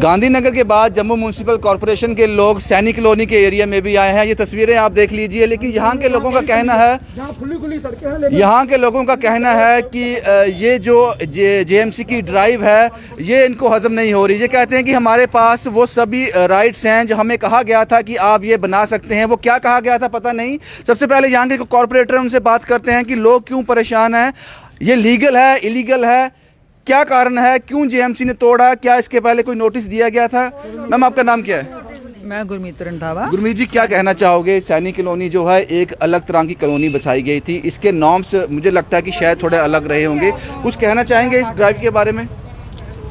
गांधीनगर के बाद Jammu municipal corporation के लोग सैनिक कॉलोनी के एरिया में भी आए हैं। ये तस्वीरें आप देख लीजिए। लेकिन यहाँ के लोगों का कहना है कि ये जो जेएमसी की ड्राइव है ये इनको हजम नहीं हो रही। ये कहते हैं कि हमारे पास वो सभी राइट्स हैं जो हमें कहा गया था कि आप ये बना सकते हैं। वो क्या कहा गया था पता नहीं। सबसे पहले यहाँ के कॉरपोरेटर उनसे बात करते हैं कि लोग क्यों परेशान हैं, ये लीगल है इलीगल है, क्या कारण है, क्यों जेएमसी ने तोड़ा, क्या इसके पहले कोई नोटिस दिया गया था। मैम आपका नाम क्या है? मैं गुरमीत रंधावा। गुरमीत जी, क्या कहना चाहोगे? सैनिक कॉलोनी जो है एक अलग तरह की कॉलोनी बसाई गई थी, इसके नॉर्म्स मुझे लगता है कि शायद थोड़े अलग रहे होंगे। कुछ कहना चाहेंगे इस ड्राइव के बारे में?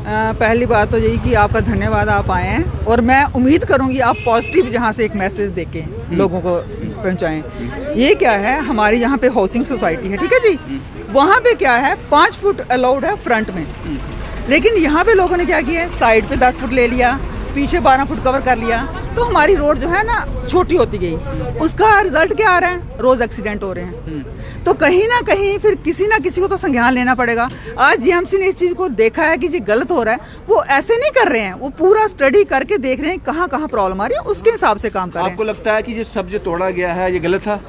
पहली बात तो यही कि आपका धन्यवाद, आप आए हैं और मैं उम्मीद करूंगी आप पॉजिटिव जहां से एक मैसेज देके लोगों को पहुंचाएं। ये क्या है, हमारी यहाँ पे हाउसिंग सोसाइटी है, ठीक है जी। वहाँ पे क्या है 5 फुट अलाउड है फ्रंट में, लेकिन यहाँ पे लोगों ने क्या किया, साइड पे 10 फुट ले लिया, पीछे 12 फुट कवर कर लिया, तो हमारी रोड जो है ना छोटी होती गई। उसका रिजल्ट क्या आ रहा है, रोज एक्सीडेंट हो रहे हैं। तो कहीं ना कहीं फिर किसी ना किसी को तो संज्ञान लेना पड़ेगा। आज जेएमसी ने इस चीज़ को देखा है कि ये गलत हो रहा है। वो ऐसे नहीं कर रहे हैं, वो पूरा स्टडी करके देख रहे हैं कहाँ कहाँ प्रॉब्लम आ रही है, उसके हिसाब से काम कर रहे हैं। आपको लगता है कि ये सब जो तोड़ा गया है ये गलत था?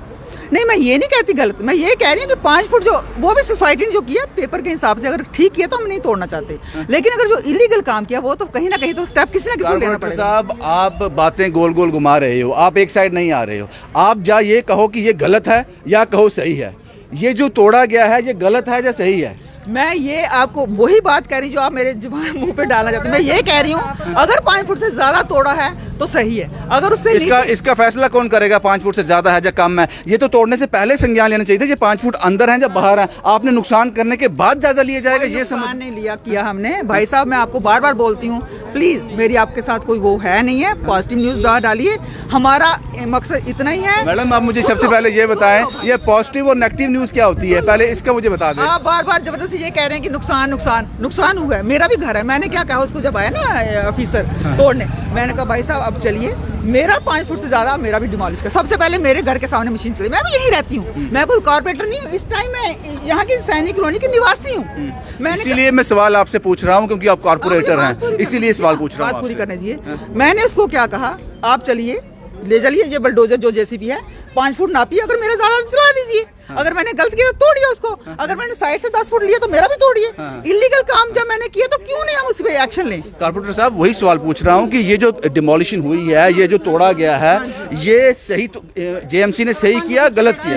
नहीं, मैं ये नहीं कहती गलत, मैं ये कह रही हूँ कि 5 फुट जो वो भी सोसाइटी ने जो किया पेपर के हिसाब से अगर ठीक किया तो हम नहीं तोड़ना चाहते, लेकिन अगर जो इलीगल काम किया वो तो कहीं ना कहीं तो स्टेप किसी ना किसी को लेना पड़ेगा। साहब, आप बातें गोल गोल घुमा रहे हो, आप एक साइड नहीं आ रहे हो। आप या ये कहो कि ये गलत है या कहो सही है। ये जो तोड़ा गया है ये गलत है या सही है? मैं ये आपको वही बात कह रही जो आप मेरे जुबान मुंह पे डालना चाहते हैं। मैं ये कह रही हूँ अगर 5 फुट से ज्यादा तोड़ा है तो सही है, अगर उससे इसका फैसला कौन करेगा 5 फुट से ज्यादा है या कम है? ये तो तोड़ने से पहले संज्ञान लेना चाहिए था। ये 5 फुट अंदर है या बाहर है, आपने नुकसान करने के बाद जायजा लिया जाएगा। ये समझ नहीं लिया किया हमने। भाई साहब, मैं आपको बार बार बोलती हूँ, प्लीज मेरी आपके साथ कोई वो है नहीं है, पॉजिटिव न्यूज डालिए, हमारा मकसद इतना ही है। मैडम, आप मुझे सबसे पहले ये बताएं, ये पॉजिटिव और नेगेटिव न्यूज क्या होती है, पहले इसका मुझे बता दें। आप बार बार जबरदस्ती ये कह रहे हैं कि नुकसान हुआ है। मेरा भी घर है, मैंने क्या कहा उसको जब आया ना ऑफिसर तोड़ने, मैंने कहा भाई साहब अब चलिए, मेरा 5 फुट से ज्यादा मेरा भी डिमोलिश कर। सबसे पहले मेरे घर के सामने मशीन चली, मैं भी यहीं रहती हूँ, मैं कोई कॉर्पोरेटर नहीं हूँ। इस टाइम मैं यहाँ की सैनिक कॉलोनी की निवासी हूँ। इसीलिए मैं सवाल आपसे पूछ रहा हूँ क्योंकि आप कॉर्पोरेटर हैं, इसीलिए सवाल पूछ रहा हूँ। बात पूरी करने दीजिए। मैंने उसको क्या कहा, आप चलिए ले चलिए ये बलडोजर जो जेसीबी है 5 फुट नापिए, अगर मेरा ज्यादा चला दीजिए। अगर मैंने गलत किया तो तोड़िए उसको, अगर मैंने साइड से 10 फुट लिया तो मेरा भी तोड़िए। इलीगल काम जब मैंने किया तो क्यों नहीं हम उस पे एक्शन लें? कॉर्पोरेटर साहब, वही सवाल पूछ रहा हूँ कि ये जो डिमोलिशन हुई है, ये जो तोड़ा गया है, ये सही तो जेएमसी ने सही किया गलत किया?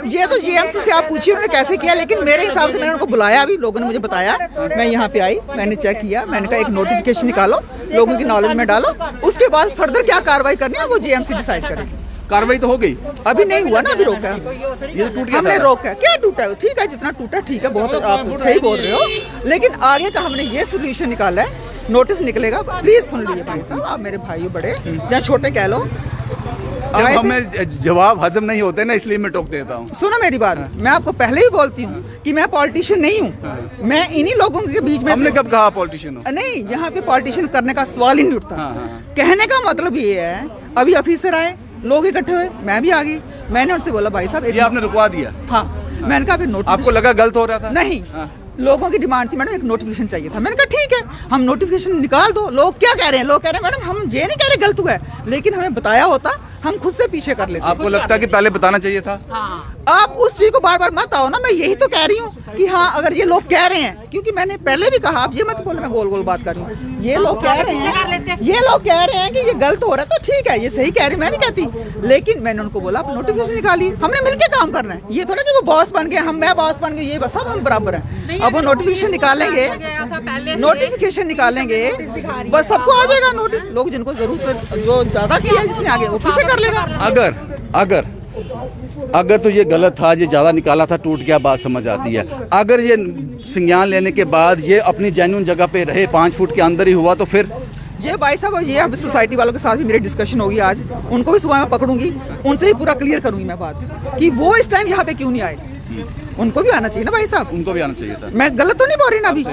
ये तो जेएमसी से आप पूछिए उन्होंने कैसे किया, लेकिन मेरे हिसाब से मैंने उनको बुलाया, अभी लोगों ने मुझे बताया, मैं यहाँ पे आई, मैंने चेक किया, मैंने कहा एक नोटिफिकेशन निकालो, लोगों की नॉलेज में डालो, उसके बाद फर्दर क्या कार्रवाई करनी है वो जेएमसी डिसाइड करे। कार्रवाई तो हो गई, अभी नहीं हुआ ना, अभी रोका है, ये टूट गया, हमने रोका है। क्या टूटा है? ठीक है, जितना टूटा ठीक है, बहुत आप सही बोल रहे हो, लेकिन आगे का हमने ये सोल्यूशन निकाला है। नोटिस निकलेगा, प्लीज सुन लीजिए भाई साहब, आप मेरे भाई बड़े या छोटे कह लो। जब हमें जवाब हजम नहीं होते ना, इसलिए मैं टोक देता हूँ। सुनो मेरी बात, मैं आपको पहले ही बोलती हूँ कि मैं पॉलिटिशियन नहीं हूँ, मैं इन्हीं लोगों के बीच में। हमने कब कहा पॉलिटिशियन हो? नहीं, यहाँ पे पॉलिटिशियन करने का सवाल ही नहीं उठता। कहने का मतलब ये है, अभी ऑफिसर आए, लोग इकट्ठे हुए, मैं भी आ गई, मैंने उनसे बोला भाई साहब ये आपने रुकवा दिया? हाँ, मैंने कहा नोटिस। आपको लगा गलत हो रहा था? नहीं, लोगों की डिमांड थी मैडम एक नोटिफिकेशन चाहिए था। मैंने कहा ठीक है, हम नोटिफिकेशन निकाल दो। लोग क्या कह रहे हैं, लोग कह रहे हैं मैडम हम ये नहीं कह रहे गलत हुआ है, लेकिन हमें बताया होता हम खुद से पीछे कर लेते। आपको लगता है कि पहले बताना चाहिए था? आप उस चीज को बार बार मत आओ ना, मैं यही तो कह रही हूँ कि हाँ, अगर ये लोग कह रहे हैं, क्योंकि मैंने पहले भी कहा, आप ये मत बोले मैं गोल गोल बात कर रही हूँ, ये लोग कह रहे हैं कि ये गलत हो रहा है, तो ठीक है, ये सही कह रही है, मैं नहीं कहती, लेकिन मैंने उनको बोला आप नोटिफिकेशन निकालिए, हमने मिलकर काम करना है। ये थोड़ा कि वो बॉस बन गए, मैं बॉस बन गए, ये सब हम बराबर है। अब वो नोटिफिकेशन निकालेंगे, बस सबको आ जाएगा नोटिस। लोग जिनको जरूरत, जो ज्यादा किया जिसने आगे, वो पीछे कर लेगा। अगर तो ये गलत था, ये ज़्यादा निकाला था, टूट गया, बात समझ आती है। अगर ये संज्ञान लेने के बाद ये अपनी जेन्युइन जगह पे रहे, 5 फुट के अंदर ही हुआ, तो फिर ये भाई साहब, ये अब सोसाइटी वालों के साथ भी मेरी डिस्कशन होगी आज, उनको भी सुबह में पकड़ूंगी, उनसे ही पूरा क्लियर करूंगी मैं बात कि वो इस टाइम यहाँ पे क्यों नहीं आए। उनको भी आना चाहिए ना भाई साहब, उनको भी आना चाहिए था। मैं गलत तो नहीं बोल रही ना अभी?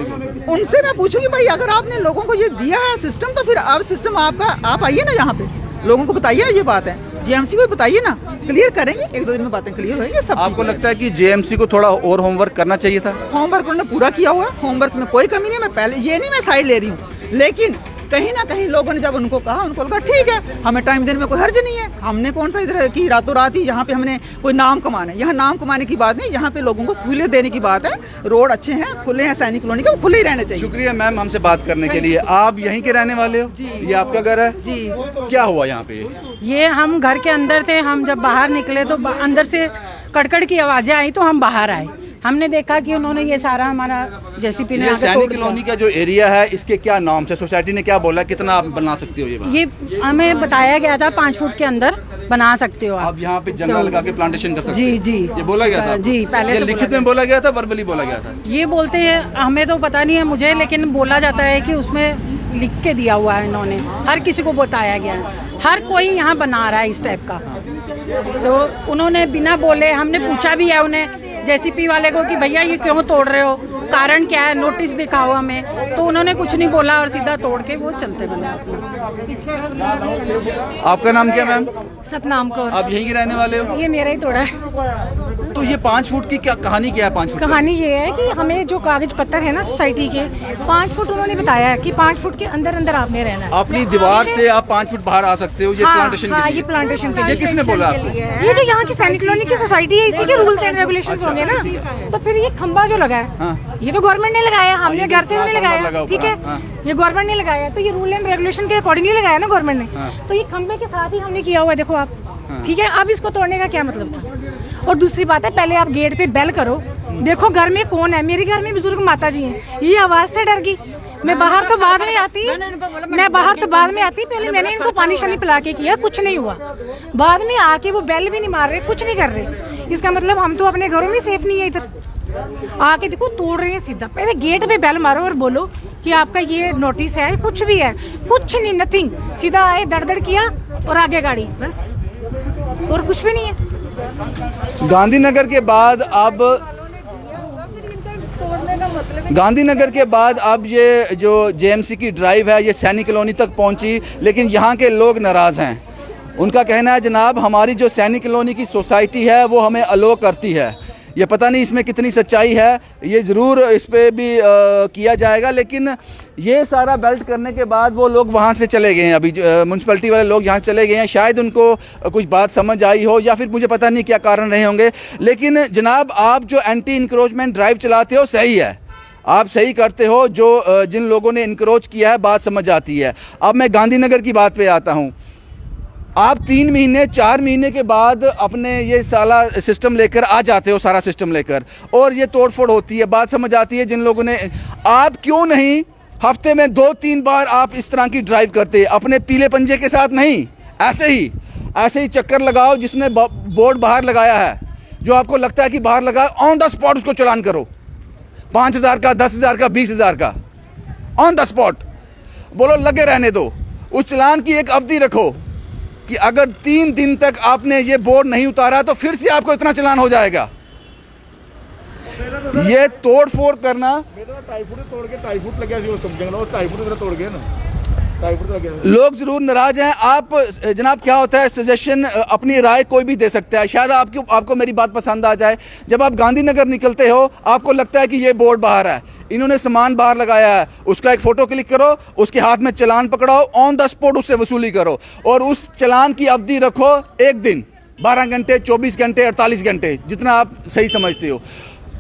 उनसे मैं पूछूंगी भाई अगर आपने लोगों को ये दिया है सिस्टम, तो फिर अब सिस्टम आपका, आप आइए ना यहाँ पे, लोगों को बताइए ना ये बात है, जेएमसी को बताइए ना, क्लियर करेंगे, 1-2 दिन में बातें क्लियर होंगी सब। आपको लगता है कि जेएमसी को थोड़ा और होमवर्क करना चाहिए था? होमवर्क उन्होंने पूरा किया हुआ है, होमवर्क में कोई कमी नहीं। मैं पहले ये नहीं मैं साइड ले रही हूँ, लेकिन कहीं ना कहीं लोगों ने जब उनको कहा ठीक है, हमें टाइम देने में कोई हर्ज नहीं है, हमने कौन सा इधर की रातों रात ही यहाँ पे हमने कोई नाम कमाना है। यहाँ नाम कमाने की बात नहीं, यहाँ पे लोगों को सहूलियत देने की बात है। रोड अच्छे हैं, खुले हैं, सैनिक कॉलोनी के, वो खुले ही रहने चाहिए। शुक्रिया मैम हमसे बात करने के लिए। आप यहीं के रहने वाले हो? ये आपका घर है जी। क्या हुआ यहाँ पे? ये हम घर के अंदर थे, हम जब बाहर निकले तो अंदर से कड़कड़ की आवाजें आई तो हम बाहर आए। हमने देखा कि उन्होंने ये सारा हमारा जेसीपी ने ये सैनिक कॉलोनी का जो एरिया है इसके क्या नॉर्म्स है? सोसाइटी ने क्या बोला, कितना आप बना सकते हो? ये हमें बताया गया था 5 फुट के अंदर बना सकते हो आप यहाँ पे जंगल लगा के प्लांटेशन कर सकते हो? जी जी, ये बोला गया था? जी पहले ये लिखित में बोला गया था, वर्बली बोला गया था? ये बोलते हैं, हमें तो पता नहीं है मुझे, लेकिन बोला जाता है कि उसमें लिख के दिया हुआ है इन्होंने, हर किसी को बताया गया है, हर कोई यहाँ बना रहा है इस टाइप का। तो उन्होंने बिना बोले, हमने पूछा भी है उन्हें जेसीपी वाले को कि भैया ये क्यों तोड़ रहे हो, कारण क्या है, नोटिस दिखाओ हमें। तो उन्होंने कुछ नहीं बोला और सीधा तोड़ के वो चलते बने अपना। आपका नाम क्या मैम? सतनाम कौर। आप यहीं के रहने वाले हो? ये मेरा ही तोड़ा है। तो ये 5 फुट की क्या कहानी, क्या है 5 फुट? कहानी ये है कि हमें जो कागज पत्तर है ना सोसाइटी के, 5 फुट उन्होंने बताया है कि 5 फुट के अंदर अंदर आपने रहना है। अपनी दीवार से आप 5 फुट बाहर आ सकते हो, ये प्लांटेशन हाँ, के लिए? ये प्लांटेशन के ये लिए। किसने बोला आपको? ये जो यहाँ की सैनिक कॉलोनी की सोसाइटी है, इसी के रूल्स एंड रेगुलेशंस होंगे ना। तो फिर ये खंबा जो लगा है, ये तो गवर्नमेंट ने लगाया, हमने घर से नहीं लगाया, ठीक है, ये गवर्नमेंट ने लगाया। तो ये रूल एंड रेगुलेशन के अकॉर्डिंगली लगाया ना गवर्नमेंट ने। तो ये खंबे के साथ ही हमने किया हुआ है, देखो आप, ठीक है। अब इसको तोड़ने का क्या मतलब था? और दूसरी बात है, पहले आप गेट पे बेल करो, देखो घर में कौन है। मेरे घर में बुजुर्ग माता जी हैं, ये आवाज से डर गई। मैं बाहर तो बाद में आती, पहले मैंने इनको पानी शानी पिला के किया, कुछ नहीं हुआ। बाद में आके वो बेल भी नहीं मार रहे, कुछ नहीं कर रहे। इसका मतलब हम तो अपने घरों में सेफ नहीं है। इधर आके देखो तोड़ रहे हैं सीधा। पहले गेट पे बेल मारो और बोलो कि आपका ये नोटिस है, कुछ भी है, कुछ नहीं, नथिंग। सीधा आए, दड़ किया और आगे गाड़ी, बस, और कुछ भी नहीं है। गांधीनगर के बाद अब ये जो जेएमसी की ड्राइव है ये सैनिक कॉलोनी तक पहुंची, लेकिन यहाँ के लोग नाराज़ हैं। उनका कहना है जनाब हमारी जो सैनिक कॉलोनी की सोसाइटी है वो हमें अलो करती है। ये पता नहीं इसमें कितनी सच्चाई है, ये ज़रूर इस पे भी किया जाएगा। लेकिन ये सारा बेल्ट करने के बाद वो लोग वहाँ से चले गए हैं। अभी म्यूनसिपैलिटी वाले लोग यहाँ चले गए हैं, शायद उनको कुछ बात समझ आई हो या फिर मुझे पता नहीं क्या कारण रहे होंगे। लेकिन जनाब आप जो एंटी इंक्रोचमेंट ड्राइव चलाते हो सही है, आप सही करते हो। जो जिन लोगों ने इंक्रोच किया है बात समझ आती है। अब मैं गांधीनगर की बात पे आता हूँ। आप 3 महीने 4 महीने के बाद अपने ये साला सिस्टम लेकर आ जाते हो, सारा सिस्टम लेकर, और ये तोड़फोड़ होती है, बात समझ आती है। जिन लोगों ने, आप क्यों नहीं हफ्ते में 2-3 बार आप इस तरह की ड्राइव करते, अपने पीले पंजे के साथ नहीं, ऐसे ही चक्कर लगाओ। जिसने बोर्ड बाहर लगाया है, जो आपको लगता है कि बाहर लगा, ऑन द स्पॉट उसको चालान करो, 5,000 का, 10,000 का, 20,000 का, ऑन द स्पॉट। बोलो लगे रहने दो। उस चालान की एक अवधि रखो कि अगर 3 दिन तक आपने ये बोर्ड नहीं उतारा तो फिर से आपको इतना चालान हो जाएगा। ये तोड़ फोड़ करना, लोग जरूर नाराज हैं। आप जनाब क्या होता है, सजेशन अपनी राय कोई भी दे सकता है, शायद आपको मेरी बात पसंद आ जाए। जब आप गांधीनगर निकलते हो आपको लगता है कि ये बोर्ड बाहर है, इन्होंने सामान बाहर लगाया है, उसका एक फ़ोटो क्लिक करो, उसके हाथ में चालान पकड़ाओ, ऑन द स्पॉट उससे वसूली करो, और उस चालान की अवधि रखो 1 दिन, 12 घंटे, 24 घंटे, 48 घंटे, जितना आप सही समझते हो।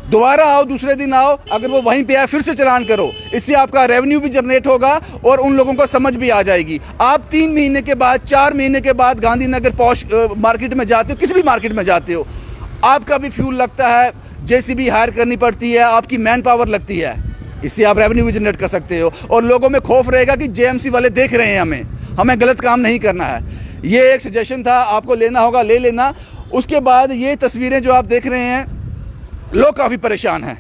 दोबारा आओ, दूसरे दिन आओ, अगर वो वहीं पे आए फिर से चालान करो। इससे आपका रेवेन्यू भी जनरेट होगा और उन लोगों को समझ भी आ जाएगी। आप 3 महीने के बाद, 4 महीने के बाद गांधीनगर पॉश मार्केट में जाते हो, किसी भी मार्केट में जाते हो, आपका भी फ्यूल लगता है, जेसीबी हायर करनी पड़ती है, आपकी मैन पावर लगती है। इससे आप रेवेन्यू भी जनरेट कर सकते हो और लोगों में खौफ रहेगा कि जेएमसी वाले देख रहे हैं, हमें गलत काम नहीं करना है। ये एक सजेशन था, आपको लेना होगा ले लेना। उसके बाद ये तस्वीरें जो आप देख रहे हैं, लोग काफ़ी परेशान हैं।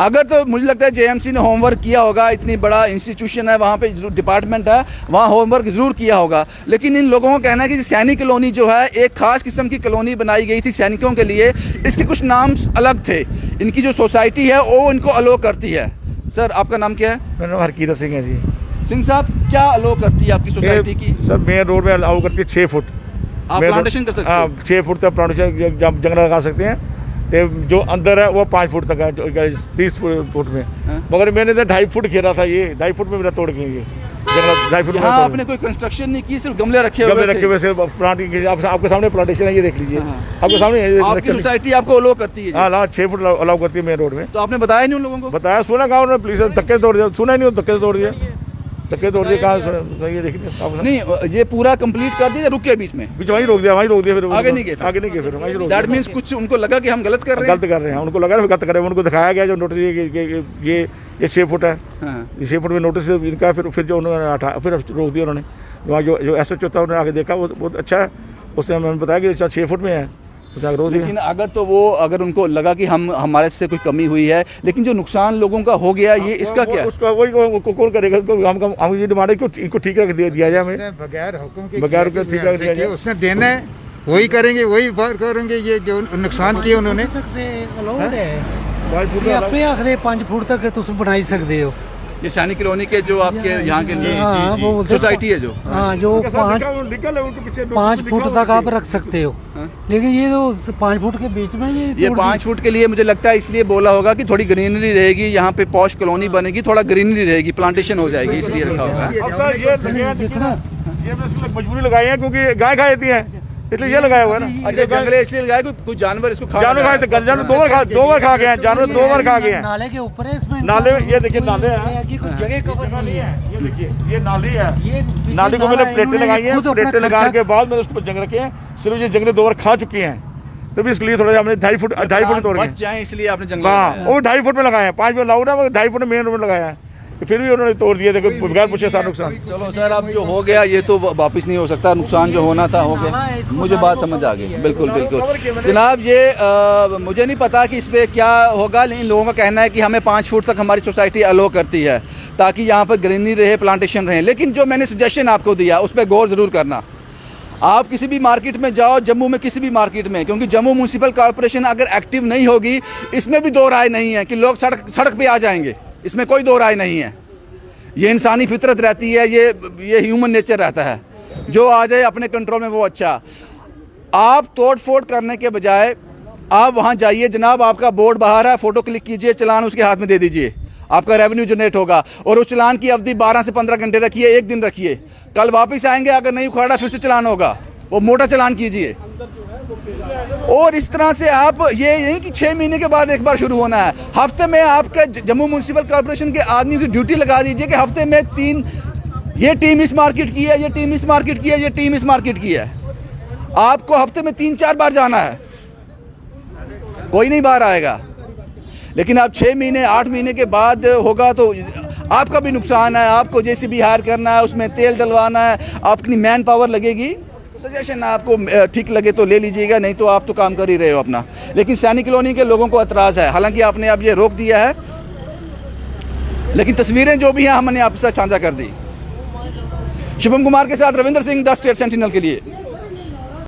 अगर तो मुझे लगता है जेएमसी ने होमवर्क किया होगा, इतनी बड़ा इंस्टीट्यूशन है, वहाँ पे डिपार्टमेंट है, वहाँ होमवर्क ज़रूर किया होगा। लेकिन इन लोगों का कहना है कि सैनिक कॉलोनी जो है एक ख़ास किस्म की कॉलोनी बनाई गई थी सैनिकों के लिए, इसके कुछ नाम अलग थे, इनकी जो सोसाइटी है वो इनको अलो करती है। सर आपका नाम क्या है? मेरा नाम हरकीरत सिंह है जी। सिंह साहब, क्या अलो करती है आपकी सोसाइटी की? सर मेन रोड में अलाउ करती है 6 फुट। आप प्लांटेशन कर सकते हैं? 6 फुट तक प्लांटेशन जंगल लगा सकते हैं। ते जो अंदर है वो 5 फुट तक है, जो 30 फुट में, मगर मैंने तो 2.5 फुट घेरा था, ये 2.5 फुट में मेरा तोड़ के ये जंगल 2.5 फुट में यहाँ तोड़ आपने कोई कंस्ट्रक्शन नहीं की, सिर्फ गमले रखे हुए गमले थे। रखे हुए से प्लांटिंग, आपके सामने प्लांटेशन है, ये देख लीजिए आपके सामने आपकी सोसाइटी आपको अलो करती है जी? हाँ 6 फुट अलाउ करती है मेन रोड में। तो आपने बताया नहीं उन लोगों को? बताया, सुना गाँव ने, पुलिस ने धक्के तोड़ दिया, सुना ही नहीं, धक्के तोड़ दिया, धक्के तोड़ दिए, कहाँ सुना, ये देखिए आपने नहीं, ये पूरा कंप्लीट कर दिया, रुक गए बीच में? बीच वहीं रोक दिया, फिर आगे नहीं गए फिर? आगे नहीं गए, फिर वहीं रोक दैट दिया। मीन्स कुछ उनको लगा कि हम गलत कर रहे हैं? गलत कर रहे हैं, उनको लगा गलत कर रहे हैं, उनको दिखाया गया जो नोटिस ये 6 फुट है, हाँ। ये 6 फुट में नोटिस इनका, फिर जो उन्होंने फिर रोक दिया उन्होंने। वहाँ जो SHO था उन्होंने आगे देखा, वो बहुत अच्छा है, उसने हमें बताया कि 6 फुट में है, उसने रोक दिया। लेकिन अगर उनको लगा कि हमारे से कोई कमी हुई है, लेकिन जो नुकसान लोगों का हो गया, ये इसका क्या? उसका वही कौन करेगा? हम ये डिमांड है कि इनको ठीक रख दिया जाए, हमें बगैर हुक्म के बगैर के ठीक रख दिया जाए। उसने देना है, वही करेंगे, वही करेंगे। ये जो नुकसान किए उन्होंने, आपे आखिर 5 फुट तक तुम बना ही सकते हो। ये सैनी कॉलोनी के जो आपके यहाँ के हाँ, वो बोलते हैं सोसाइटी है जो, हाँ, जो 5 फुट तक आप रख सकते हो, लेकिन ये तो 5 फुट के बीच में ये 5 फुट के लिए मुझे लगता है इसलिए बोला होगा कि थोड़ी ग्रीनरी रहेगी, यहाँ पे पॉश कॉलोनी बनेगी, थोड़ा ग्रीनरी रहेगी, प्लांटेशन हो जाएगी, इसलिए रखा होगा। अब सर ये मजबूरी लगाई है क्योंकि गाय खा जाती है, इसलिए ये लगाया हुआ है ना। अच्छा, जंगले इसलिए लगाए कोई जानवर इसको खा जानवर खाए, जानवर 2 बार खा गए हैं, जानवर 2 बार खा गए हैं। नाले के ऊपर है, इसमें नाले में ये देखिए, नाले हैं, कि कुछ जगह कवर नहीं है। ये देखिए, ये नाली है, ये नाली को मैंने नाला है, प्लेटें लगाई हैं, खुद अपना प्लेटें लगाने खर्चा- के बाद मैंने उसको जंग रखे हैं, सिर्फ ये जंगले 2 बार खा चुकी हैं, तभी इसके लिए थोड़ा हमने 2.5 फुट तोड़ बच गए। जाए इसलिए आपने जंगल हाँ, लगाया। वो 2.5 फुट में लगाए हैं, 5 में लाउड है, मगर 2.5 फुट में मेन रोड में लगाया है, तो फिर भी उन्होंने तोड़ दिए, देखो बगैर पूछे सारा नुकसान। चलो सर, अब जो हो गया ये तो वापस नहीं हो सकता, नुकसान जो होना था हो गया, मुझे बात समझ आ गई। बिल्कुल बिल्कुल जनाब, ये मुझे नहीं पता कि इस पर क्या होगा, लेकिन लोगों का कहना है कि हमें 5 फुट तक हमारी सोसाइटी अलो करती है ताकि यहाँ पर ग्रीनरी रहे, प्लांटेशन रहे। लेकिन जो मैंने सजेशन आपको दिया उस पर गौर ज़रूर करना। आप किसी भी मार्केट में जाओ, जम्मू में किसी भी मार्केट में, क्योंकि जम्मू म्यूनसिपल कॉर्पोरेशन अगर एक्टिव नहीं होगी, इसमें भी दो राय नहीं है कि लोग सड़क पे आ जाएंगे, इसमें कोई दो राय नहीं है। ये इंसानी फितरत रहती है, ये ह्यूमन नेचर रहता है, जो आ जाए अपने कंट्रोल में वो अच्छा। आप तोड़ फोड़ करने के बजाय आप वहाँ जाइए, जनाब आपका बोर्ड बाहर है, फ़ोटो क्लिक कीजिए, चलान उसके हाथ में दे दीजिए, आपका रेवेन्यू जनरेट होगा। और उस चलान की अवधि 12 से 15 घंटे रखिए, 1 दिन रखिए, कल वापस आएंगे, अगर नहीं उखाड़ा फिर से चलान होगा, वो मोटा चलान कीजिए। और इस तरह से आप ये नहीं कि 6 महीने के बाद एक बार शुरू होना है, हफ्ते में आपके जम्मू म्यूनसिपल कॉर्पोरेशन के आदमी की ड्यूटी लगा दीजिए कि हफ्ते में 3, ये टीम इस मार्केट की है, ये टीम इस मार्केट की है, ये टीम इस मार्केट की है। आपको हफ्ते में 3-4 बार जाना है, कोई नहीं बाहर आएगा। लेकिन आप 6 महीने 8 महीने के बाद होगा तो आपका भी नुकसान है, आपको JCB हायर करना है, उसमें तेल डलवाना है, अपनी मैन पावर लगेगी। सजेशन आपको ठीक लगे तो ले लीजिएगा, नहीं तो आप तो काम कर ही रहे हो अपना। लेकिन सैनी कॉलोनी के लोगों को एतराज़ है, हालांकि आपने अब ये रोक दिया है, लेकिन तस्वीरें जो भी हैं हमने आपके साथ साझा कर दी। शुभम कुमार के साथ Ravindra Singh, the state sentinel के लिए।